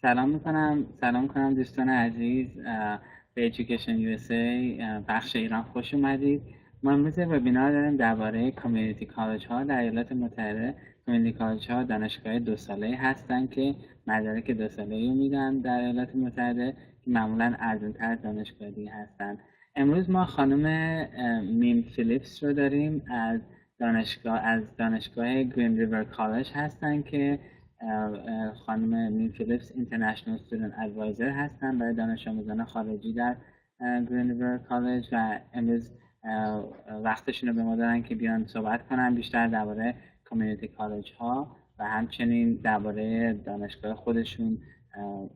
سلام کنم دوستان عزیز به Education USA بخش ایران خوش اومدید. ما امروز وبینار داریم درباره کامیونیتی کالج ها در ایالات متحده. کامیونیتی کالج ها دانشگاه 2 ساله هستند که مدارک 2 ساله رو میدن در ایالات متحده که معمولا ارزان‌تر از دانشگاه دیگه هستند. امروز ما خانم میم فیلیپس رو داریم از دانشگاه گرین ریور کالج هستند که خانم مین فیلیپس اینترنشنال استودنت ادوایزر هستن برای دانش آموزان خارجی در گرین ریور کالج و امروز وقتشون رو به ما دارن که بیان صحبت کنن بیشتر درباره کامیونیتی کالج ها و همچنین درباره دانشگاه خودشون،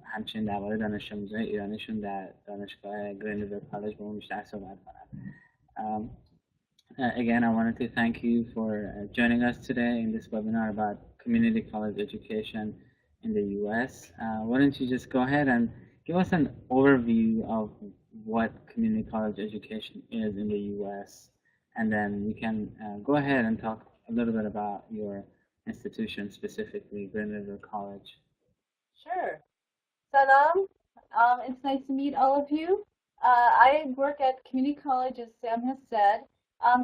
همچنین درباره دانش آموزان ایرانیشون در دانشگاه گرین ریور کالج با ما بیشتر صحبت کنن. Again, I wanted to thank you for joining us today in this webinar about community college education in the U.S. Why don't you just go ahead and give us an overview of what community college education is in the U.S., and then we can go ahead and talk a little bit about your institution, specifically Green River College. Sure. Salam. It's nice to meet all of you. I work at community college, as Sam has said.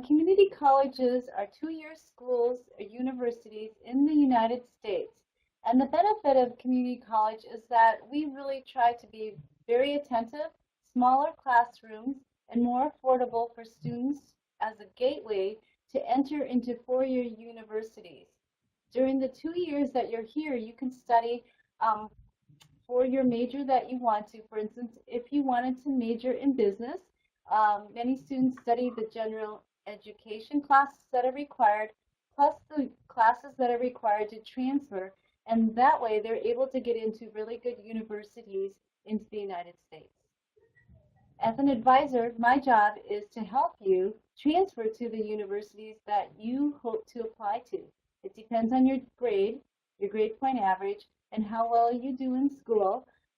Community colleges are 2-year schools or universities in the United States. And the benefit of community college is that we really try to be very attentive, smaller classrooms, and more affordable for students as a gateway to enter into 4-year universities. During the 2 years that you're here, you can study for your major that you want to. For instance, if you wanted to major in business, many students study the general education classes that are required, plus the classes that are required to transfer, and that way they're able to get into really good universities into the United States. As an advisor, my job is to help you transfer to the universities that you hope to apply to. It depends on your grade point average, and how well you do in school,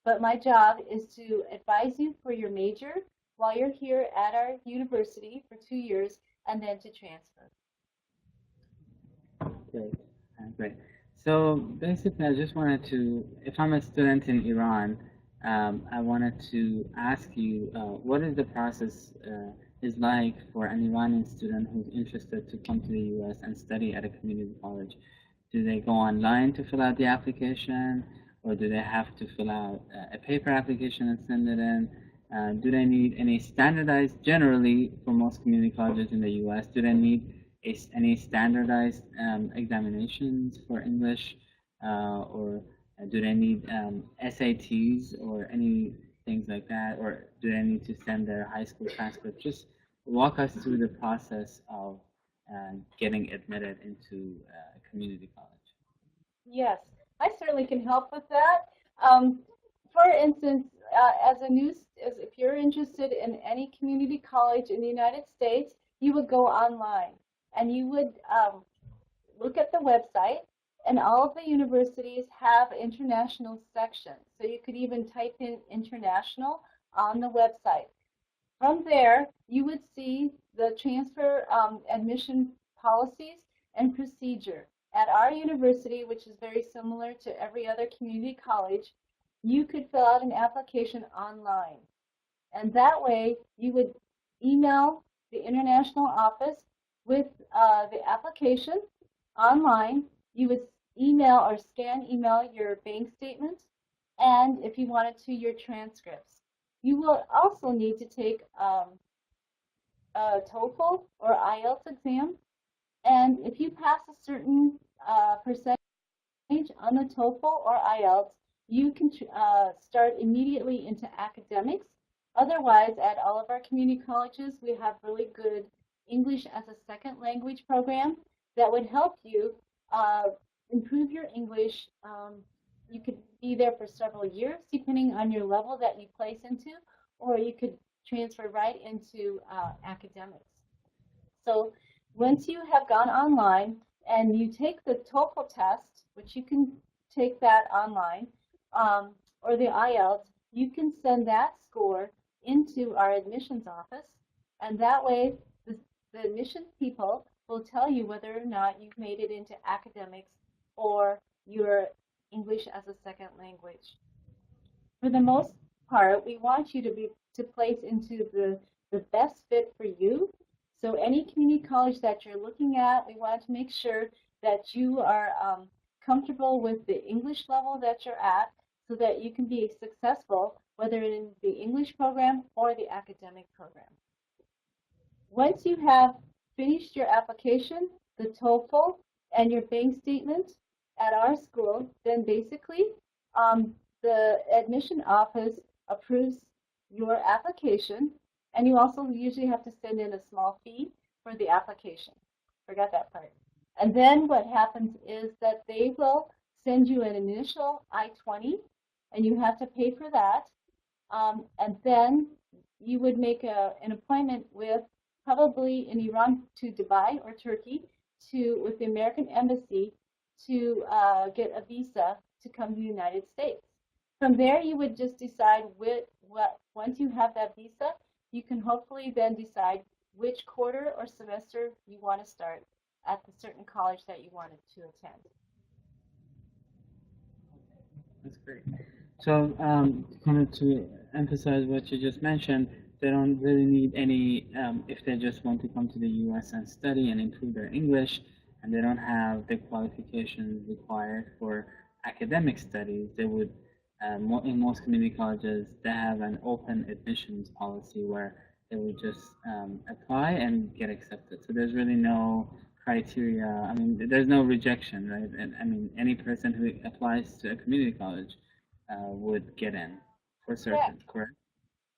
but my job is to advise you for your major while you're here at our university for 2 years and then to transfer. Great. So basically, I just wanted to, if I'm a student in Iran, I wanted to ask you what is the process is like for an Iranian student who's interested to come to the U.S. and study at a community college. Do they go online to fill out the application, or do they have to fill out a paper application and send it in? Do they need any standardized, generally for most community colleges in the U.S., do they need any standardized examinations for English, or do they need SATs or any things like that, or do they need to send their high school transcript? Just walk us through the process of getting admitted into a community college. Yes, I certainly can help with that. For instance, if you're interested in any community college in the United States, you would go online and you would look at the website, and all of the universities have international sections. So you could even type in international on the website. From there, you would see the transfer admission policies and procedure. At our university, which is very similar to every other community college, you could fill out an application online. And that way, you would email the international office with the application online. You would email or email your bank statement, and if you wanted to, your transcripts. You will also need to take a TOEFL or IELTS exam, and if you pass a certain percentage on the TOEFL or IELTS, you can start immediately into academics. Otherwise, at all of our community colleges, we have really good English as a second language program that would help you improve your English. You could be there for several years, depending on your level that you place into, or you could transfer right into academics. So once you have gone online and you take the TOEFL test, which you can take that online, or the IELTS, you can send that score into our admissions office, and that way the admissions people will tell you whether or not you've made it into academics or your English as a second language. For the most part, we want you to place into the best fit for you. So any community college that you're looking at, we want to make sure that you are comfortable with the English level that you're at so that you can be successful, whether in the English program or the academic program. Once you have finished your application, the TOEFL, and your bank statement at our school, then basically the admission office approves your application, and you also usually have to send in a small fee for the application. Forgot that part. And then what happens is that they will send you an initial I-20, and you have to pay for that. And then you would make an appointment with probably in Iran to Dubai or Turkey with the American Embassy to get a visa to come to the United States. From there, you would just decide once you have that visa, you can hopefully then decide which quarter or semester you want to start at the certain college that you wanted to attend. That's great. So, kind of to emphasize what you just mentioned, they don't really need any, if they just want to come to the U.S. and study and improve their English, and they don't have the qualifications required for academic studies, they would, in most community colleges, they have an open admissions policy where they would just apply and get accepted. So there's really no criteria. I mean, there's no rejection, right? And I mean, any person who applies to a community college would get in for certain, correct?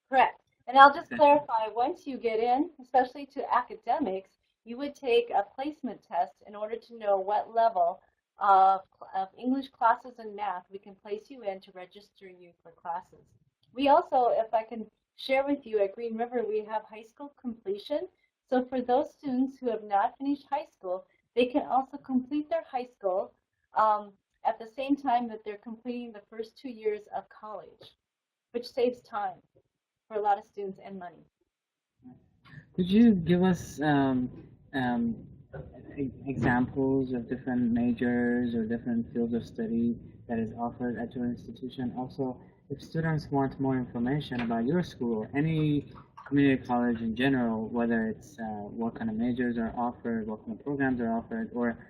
Correct. And I'll just clarify, once you get in, especially to academics, you would take a placement test in order to know what level of English classes and math we can place you in to register you for classes. We also, if I can share with you, at Green River, we have high school completion. So for those students who have not finished high school, they can also complete their high school at the same time that they're completing the first 2 years of college, which saves time for a lot of students and money. Could you give us examples of different majors or different fields of study that is offered at your institution? Also, if students want more information about your school or any community college in general, whether it's what kind of majors are offered, what kind of programs are offered, or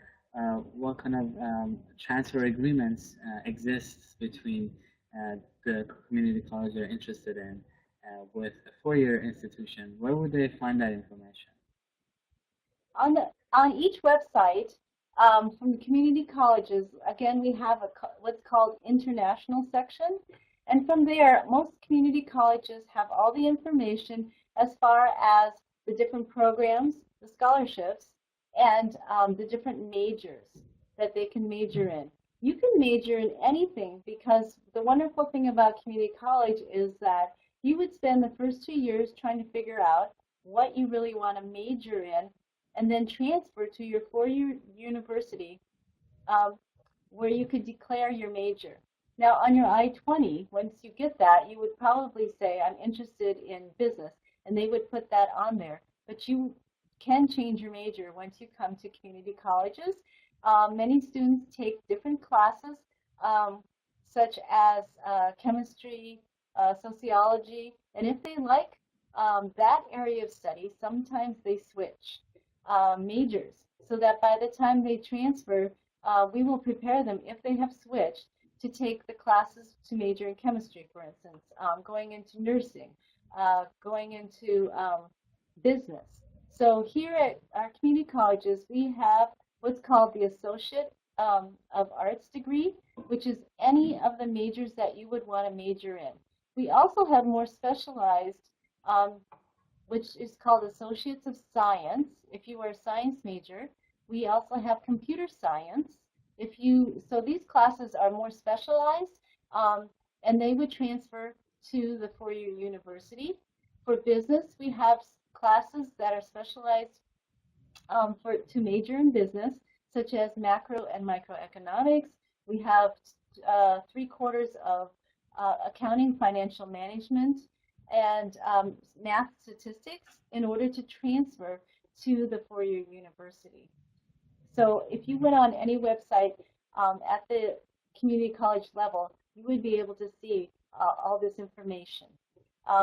what kind of transfer agreements exists between the community college they're interested in with a four-year institution, where would they find that information? On each website from the community colleges, again, we have what's called international section. And from there, most community colleges have all the information as far as the different programs, the scholarships, and the different majors that they can major in. You can major in anything because the wonderful thing about community college is that you would spend the first 2 years trying to figure out what you really want to major in and then transfer to your four-year university where you could declare your major. Now, on your I-20, once you get that, you would probably say, I'm interested in business, and they would put that on there. But you can change your major once you come to community colleges. Many students take different classes, such as chemistry, sociology, and if they like that area of study, sometimes they switch majors so that by the time they transfer, we will prepare them, if they have switched, to take the classes to major in chemistry, for instance, going into nursing, going into business. So here at our community colleges, we have what's called the Associate of Arts degree, which is any of the majors that you would want to major in. We also have more specialized, which is called Associates of Science, if you are a science major. We also have computer science. So these classes are more specialized, and they would transfer to the four-year university. For business, we have classes that are specialized to major in business, such as macro and microeconomics. We have 3/4 of accounting, financial management, and math statistics in order to transfer to the four-year university. So if you went on any website at the community college level, you would be able to see all this information.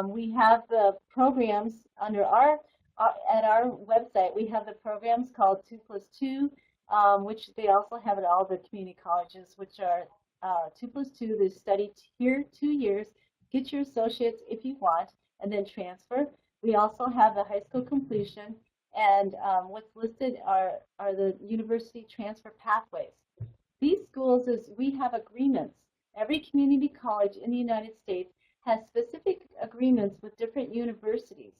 We have the programs under at our website. We have the programs called 2+2, which they also have at all the community colleges, which are 2+2. They study here 2 years, get your associates if you want, and then transfer. We also have the high school completion, and what's listed are the university transfer pathways. These schools we have agreements. Every community college in the United States has specific agreements with different universities.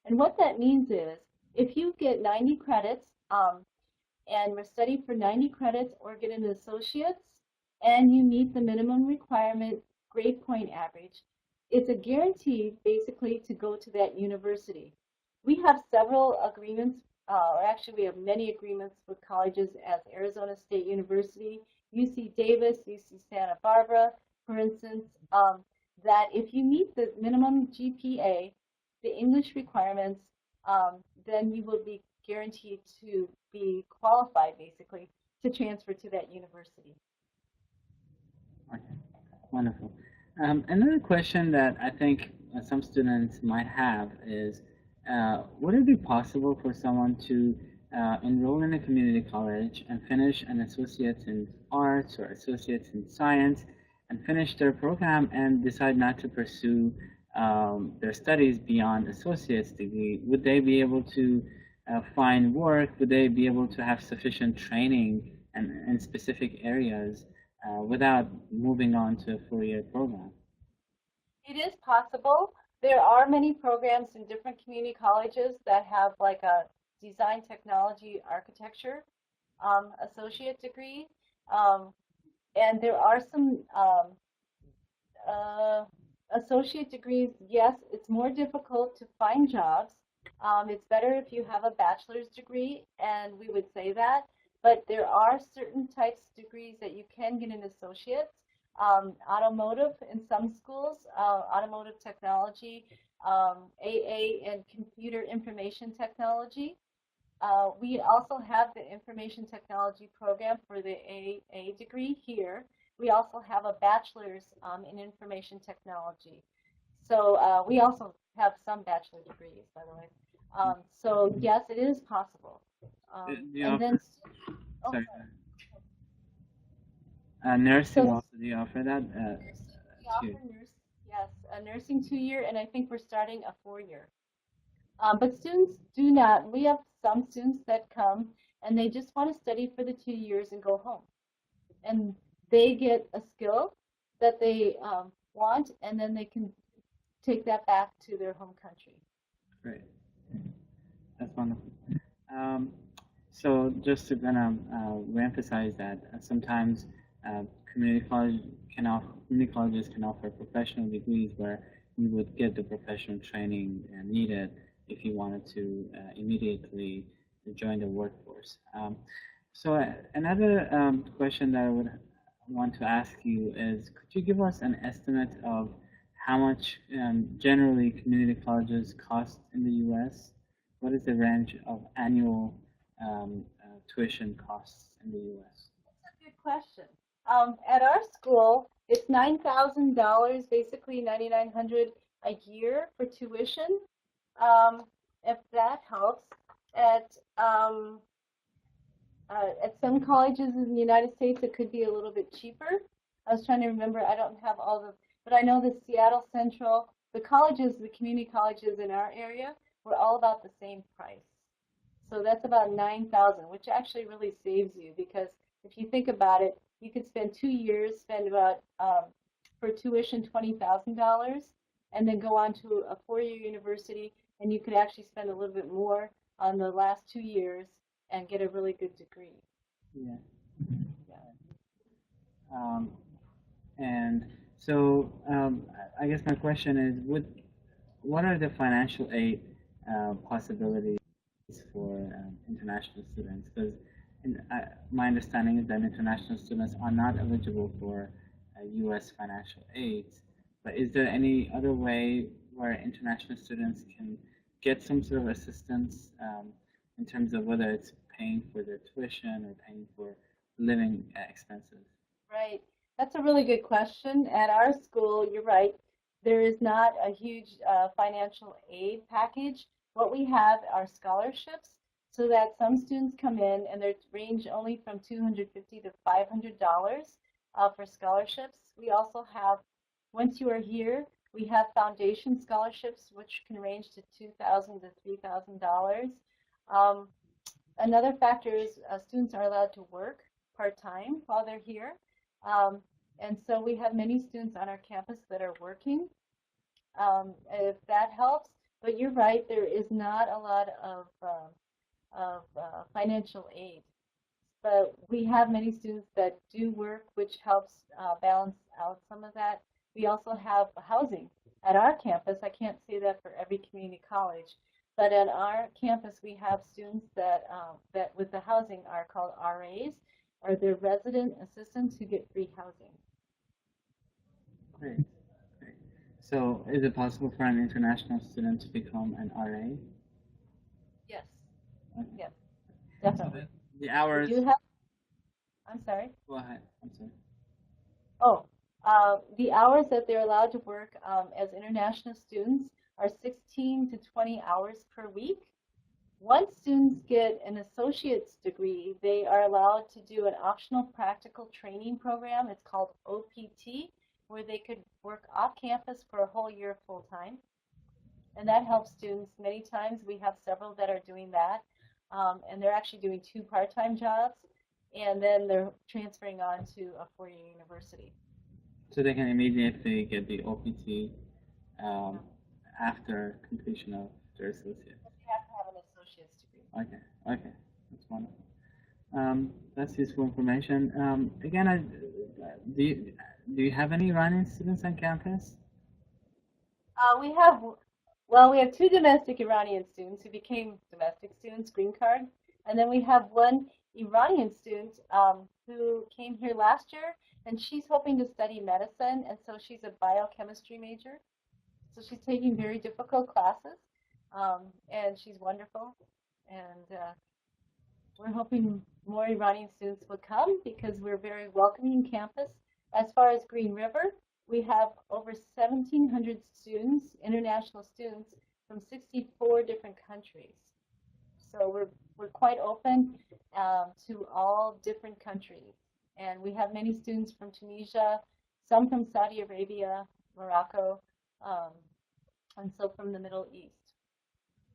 And what that means is if you get 90 credits and study for 90 credits or get an associate's and you meet the minimum requirement grade point average, it's a guarantee basically to go to that university. We have several agreements, or actually we have many agreements with colleges as Arizona State University, UC Davis, UC Santa Barbara, for instance, that if you meet the minimum GPA, the English requirements, then you will be guaranteed to be qualified, basically, to transfer to that university. Okay, wonderful. Another question that I think some students might have is, would it be possible for someone to enroll in a community college and finish an associate's in arts or associate's in science and finish their program and decide not to pursue their studies beyond associate's degree? Would they be able to find work? Would they be able to have sufficient training in specific areas without moving on to a 4-year program? It is possible. There are many programs in different community colleges that have like a design, technology, architecture associate degree. And there are some associate degrees. Yes, it's more difficult to find jobs. It's better if you have a bachelor's degree, and we would say that. But there are certain types of degrees that you can get an associate's. Automotive in some schools, automotive technology, AA and computer information technology. We also have the information technology program for the AA degree here. We also have a bachelor's in information technology. So we also have some bachelor degrees, by the way. So yes, it is possible. Sorry. Nursing also, do you offer that? We offer yes, a nursing 2-year, and I think we're starting a 4-year. But students do not. We have some students that come and they just want to study for the 2 years and go home. And they get a skill that they want, and then they can take that back to their home country. Great. That's wonderful. So just to kind of reemphasize that, sometimes community colleges can offer professional degrees where you would get the professional training needed if you wanted to immediately join the workforce. So another question that I would want to ask you is, could you give us an estimate of how much generally community colleges cost in the U.S.? What is the range of annual tuition costs in the U.S.? That's a good question. At our school, it's $9,000, basically $9,900 a year for tuition. If that helps, at some colleges in the United States, it could be a little bit cheaper. I was trying to remember. I don't have all the, but I know that Seattle Central, the colleges, the community colleges in our area, were all about the same price. So that's about $9,000, which actually really saves you, because if you think about it, you could spend 2 years, spend about for tuition $20,000, and then go on to a 4-year university, and you could actually spend a little bit more on the last 2 years and get a really good degree. Yeah. And so I guess my question is, what are the financial aid possibilities for international students? Because my understanding is that international students are not eligible for U.S. financial aid. But is there any other way where international students can get some sort of assistance in terms of whether it's paying for their tuition or paying for living expenses? Right. That's a really good question. At our school, you're right, there is not a huge financial aid package. What we have are scholarships so that some students come in and they range only from $250 to $500 for scholarships. We also have, once you are here, we have foundation scholarships which can range to $2,000 to $3,000. Um, Another factor is students are allowed to work part-time while they're here. Um, and so we have many students on our campus that are working, if that helps. But you're right, there is not a lot of financial aid. But we have many students that do work, which helps balance out some of that. We also have housing at our campus. I can't say that for every community college, but at our campus we have students that that with the housing are called RAs, or they're resident assistants who get free housing. Great. Great. So is it possible for an international student to become an RA? Yes. Okay. Yes, definitely. So the hours. Do you have? I'm sorry. Go ahead. I'm sorry. Oh, the hours that they're allowed to work as international students are 16 to 20 hours per week. Once students get an associate's degree, they are allowed to do an optional practical training program. It's called OPT, where they could work off campus for a whole year full time. And that helps students. Many times we have several that are doing that, and they're actually doing 2 part-time jobs, and then they're transferring on to a 4-year university. So they can immediately get the OPT after completion of their associate. But you have to have an associate's degree. Okay, okay, that's wonderful. That's useful information. Again, do you have any Iranian students on campus? We have, well, we have 2 domestic Iranian students who became domestic students, green card, and then we have 1 Iranian student who came here last year, and she's hoping to study medicine, and so she's a biochemistry major. So she's taking very difficult classes, and she's wonderful, and we're hoping more Iranian students will come because we're a very welcoming campus. As far as Green River, we have over 1,700 students, international students, from 64 different countries. So we're quite open to all different countries. And we have many students from Tunisia, some from Saudi Arabia, Morocco, and so from the Middle East.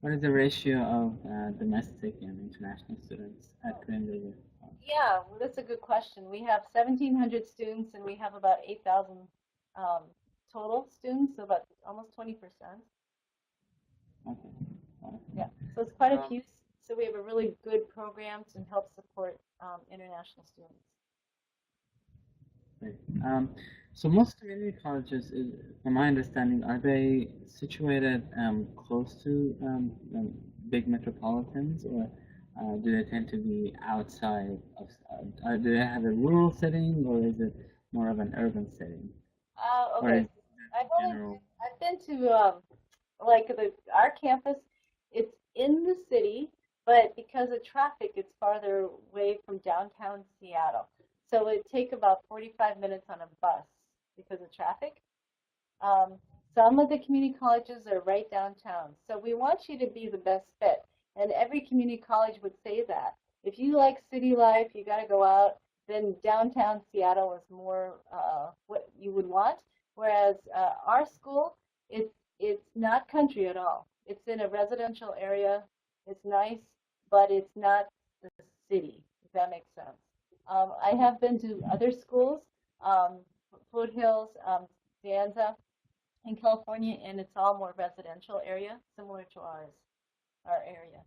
What is the ratio of domestic and international students at Green River? Yeah, well, that's a good question. We have 1,700 students, and we have about 8,000 total students, so about almost 20%. Okay. Yeah, so it's quite a few. So we have a really good program to help support international students. Great. So most community colleges, from my understanding, are they situated close to big metropolitans, or do they tend to be outside of? Do they have a rural setting, or is it more of an urban setting? Okay. I've been to like our campus. It's in the city, but because of traffic, it's farther away from downtown Seattle. So it take about 45 minutes on a bus because of traffic. Some of the community colleges are right downtown. So we want you to be the best fit. And every community college would say that. If you like city life, you got to go out, then downtown Seattle is more what you would want. Whereas our school, it's not country at all. It's in a residential area. It's nice, but it's not the city, if that makes sense. I have been to other schools, Foothills, Danza in California, and it's all more residential area, similar to our area.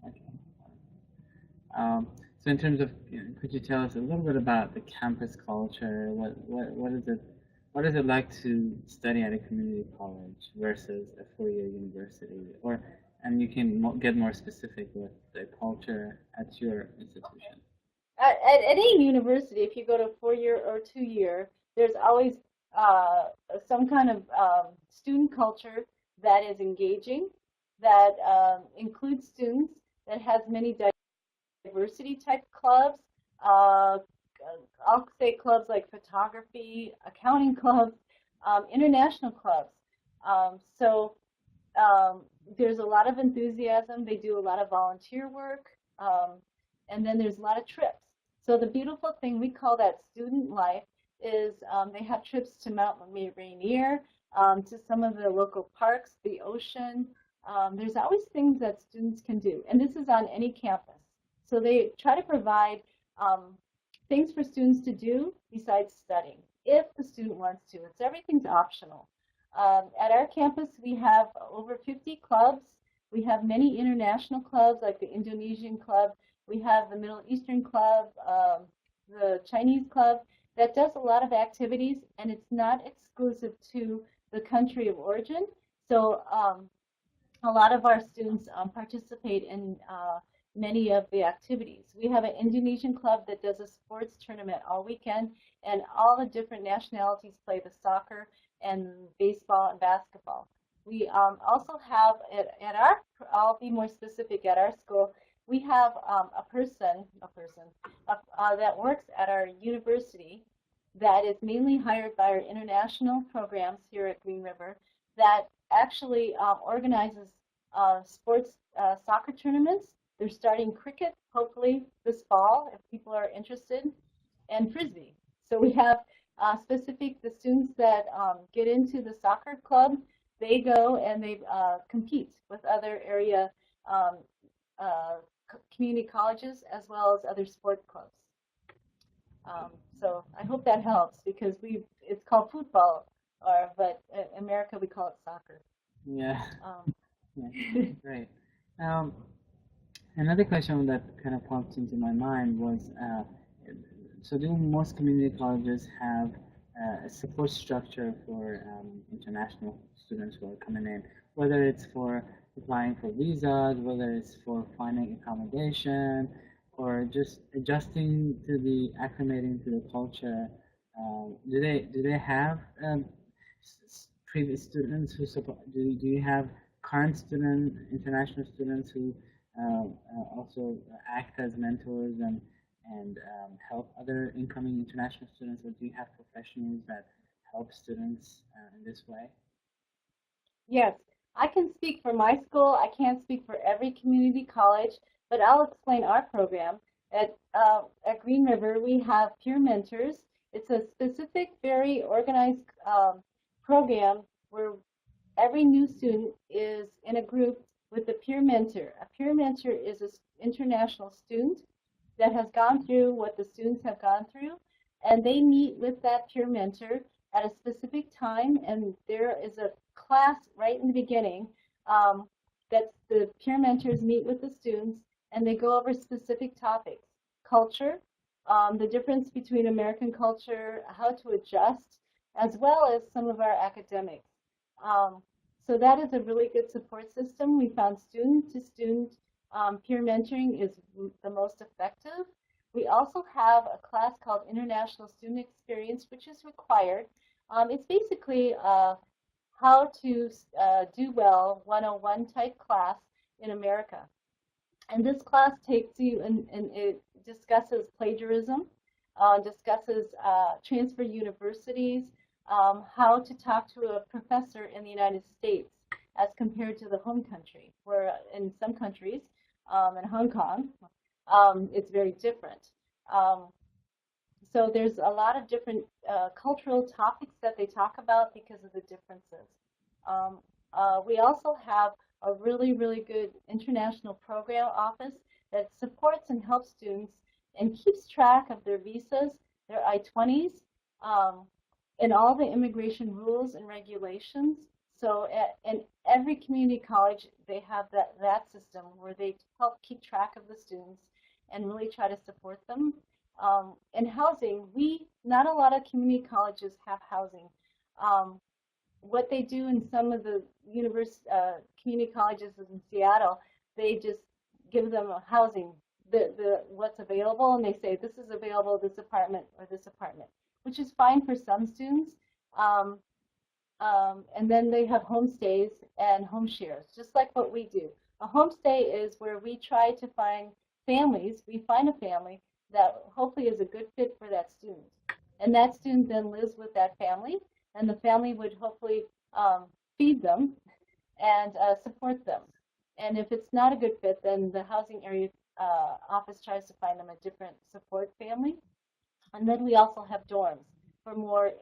Okay. So in terms of, could you tell us a little bit about the campus culture? What is it like to study at a community college versus a 4-year university? And you can get more specific with the culture at your institution. At any university, if you go to 4-year or 2-year, there's always some kind of student culture that is engaging, that includes students, that has many diversity type clubs, I'll say clubs like photography, accounting clubs, international clubs. So there's a lot of enthusiasm. They do a lot of volunteer work, and then there's a lot of trips. So the beautiful thing, we call that student life, is they have trips to Mount Rainier, to some of the local parks, the ocean. There's always things that students can do, and this is on any campus. So they try to provide things for students to do besides studying, if the student wants to. Everything's optional. At our campus, we have over 50 clubs. We have many international clubs, like the Indonesian club. We have the Middle Eastern club, the Chinese club, that does a lot of activities, and it's not exclusive to the country of origin. So a lot of our students participate in many of the activities. We have an Indonesian club that does a sports tournament all weekend, and all the different nationalities play the soccer and baseball and basketball. We also have at our, I'll be more specific, at our school, we have a person that works at our university that is mainly hired by our international programs here at Green River, that actually organizes sports soccer tournaments. They're starting cricket, hopefully this fall, if people are interested, and Frisbee. So we have the students that get into the soccer club, they go and they compete with other area community colleges as well as other sport clubs. So I hope that helps, because it's called football, but in America we call it soccer. Yeah. Yeah. Great. Another question that kind of popped into my mind was, so do most community colleges have a support structure for international students who are coming in, whether it's for applying for visas, whether it's for finding accommodation, or just adjusting to the acclimating to the culture? Do they have previous students who support? Do you have current international students who also act as mentors and help other incoming international students, or do you have professionals that help students in this way? Yes, I can speak for my school. I can't speak for every community college, but I'll explain our program. At Green River, we have peer mentors. It's a specific, very organized program where every new student is in a group with a peer mentor. A peer mentor is an international student that has gone through what the students have gone through, and they meet with that peer mentor at a specific time, and there is a class right in the beginning that the peer mentors meet with the students, and they go over specific topics: culture, the difference between American culture, how to adjust, as well as some of our academics. So that is a really good support system. We found student-to-student peer mentoring is the most effective. We also have a class called International Student Experience, which is required. It's basically how to do well 101 type class in America. And this class takes you and it discusses plagiarism, discusses transfer universities, how to talk to a professor in the United States as compared to the home country, where in some countries, in Hong Kong, it's very different. So there's a lot of different cultural topics that they talk about because of the differences. We also have a really, really good international program office that supports and helps students and keeps track of their visas, their I-20s, and all the immigration rules and regulations. So in every community college, they have that system where they help keep track of the students and really try to support them. In housing, not a lot of community colleges have housing. What they do in some of the community colleges in Seattle, they just give them a housing, what's available, and they say this is available, this apartment or this apartment, which is fine for some students. And then they have homestays and home shares, just like what we do. A homestay is where we try to find families. We find a family that hopefully is a good fit for that student. And that student then lives with that family, and the family would hopefully feed them and support them. And if it's not a good fit, then the housing area office tries to find them a different support family. And then we also have dorms for more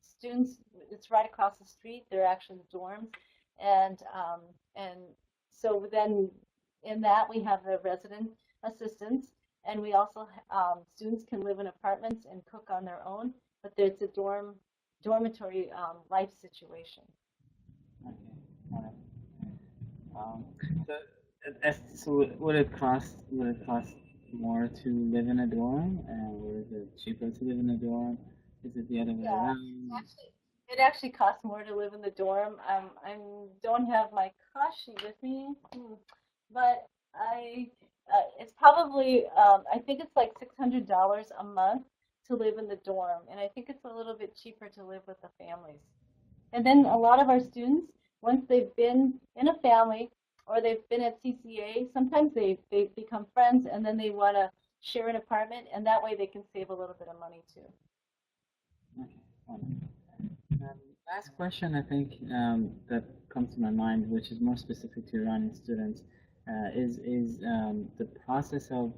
students. It's right across the street. They're actually dorms, and so then in that we have the resident assistants, and we also students can live in apartments and cook on their own, but it's a dormitory life situation. Okay. All right. Um, so would it cost more to live in a dorm, or is it cheaper to live in a dorm? Is it the other way Yeah, around? it actually costs more to live in the dorm. I don't have my cost sheet with me, but it's probably I think it's like $600 a month to live in the dorm, and I think it's a little bit cheaper to live with the families. And then a lot of our students, once they've been in a family or they've been at CCA, sometimes they become friends and then they want to share an apartment, and that way they can save a little bit of money too. Okay. Wonderful. Last question, I think that comes to my mind, which is more specific to Iranian students, is the process of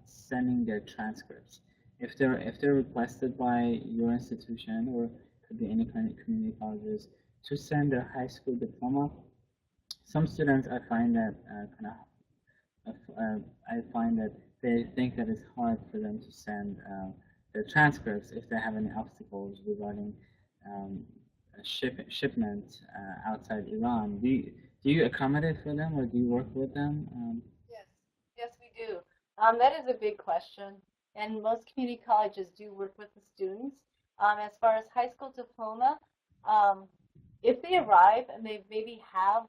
sending their transcripts. If they're requested by your institution, or could be any kind of community colleges, to send their high school diploma, some students I find that I find that they think that it's hard for them to send their transcripts if they have any obstacles regarding shipment outside Iran. Do you accommodate for them, or do you work with them? Yes, yes, we do. That is a big question, and most community colleges do work with the students. As far as high school diploma, if they arrive and they maybe have,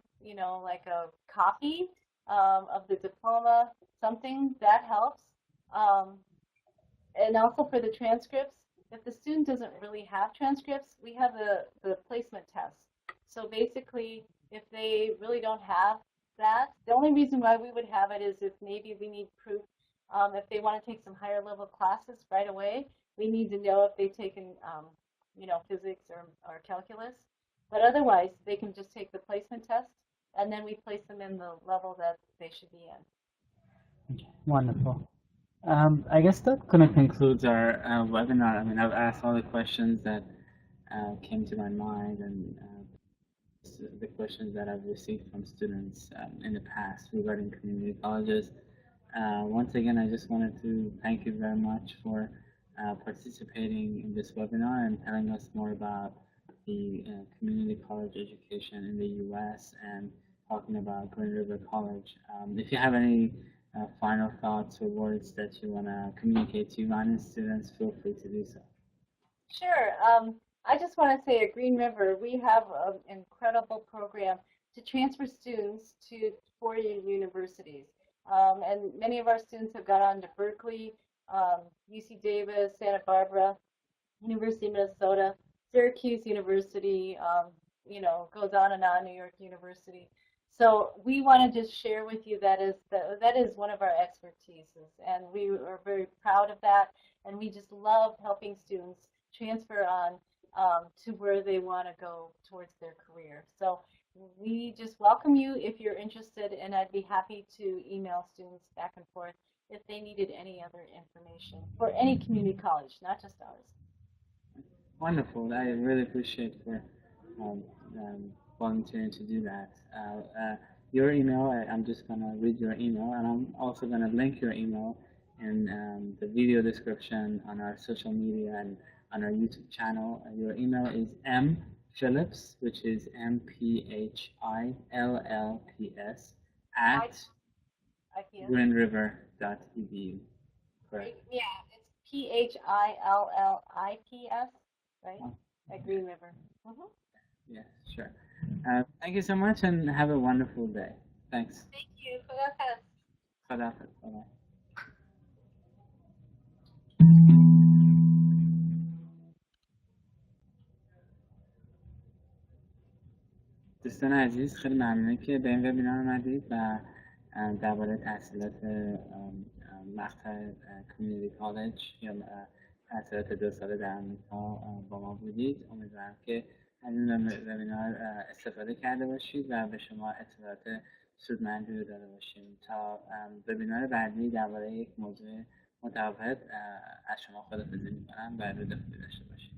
like a copy of the diploma, something that helps. And also for the transcripts, if the student doesn't really have transcripts, we have the placement test. So basically, if they really don't have that, the only reason why we would have it is if maybe we need proof. If they want to take some higher level classes right away, we need to know if they've taken, physics or calculus. But otherwise, they can just take the placement test, and then we place them in the level that they should be in. Okay, wonderful. I guess that kind of concludes our webinar. I mean, I've asked all the questions that came to my mind, and the questions that I've received from students in the past regarding community colleges. Once again, I just wanted to thank you very much for participating in this webinar and telling us more about the community college education in the U.S. and talking about Green River College. If you have any final thoughts or words that you want to communicate to Iranian students, feel free to do so. Sure. I just want to say at Green River, we have an incredible program to transfer students to four-year universities. And many of our students have gone on to Berkeley, UC Davis, Santa Barbara, University of Minnesota, Syracuse University, goes on and on, New York University. So we want to just share with you that is one of our expertises, and we are very proud of that, and we just love helping students transfer on to where they want to go towards their career. So we just welcome you if you're interested, and I'd be happy to email students back and forth if they needed any other information for any community college, not just ours. Wonderful. I really appreciate for volunteering to do that. Your email, I'm just going to read your email, and I'm also going to link your email in the video description on our social media and on our YouTube channel. Your email is mphillips, which is MPHILLPS at greenriver.edu. Correct? Yeah, it's PHILLIPS, right? At Green River. Mm-hmm. Yeah, sure. Thank you so much, and have a wonderful day. Thanks. Thank you. Khadafaz. Khadafaz. Bye-bye. دوستان عزیز، خیلی ممنونه که به این وبینار اومدید و درباره تحصیلات مقطع کامیونیتی کالج یا تحصیلات 2 ساله در آمریکا با ما بودید. امیدوارم که از این وبینار استفاده کرده باشید و به شما اطلاعات سودمندی رو داده باشیم. تا وبینار بعدی درباره یک موضوع متفاوت از شما خداحافظی می‌کنم و روز خوبی داشته باشید.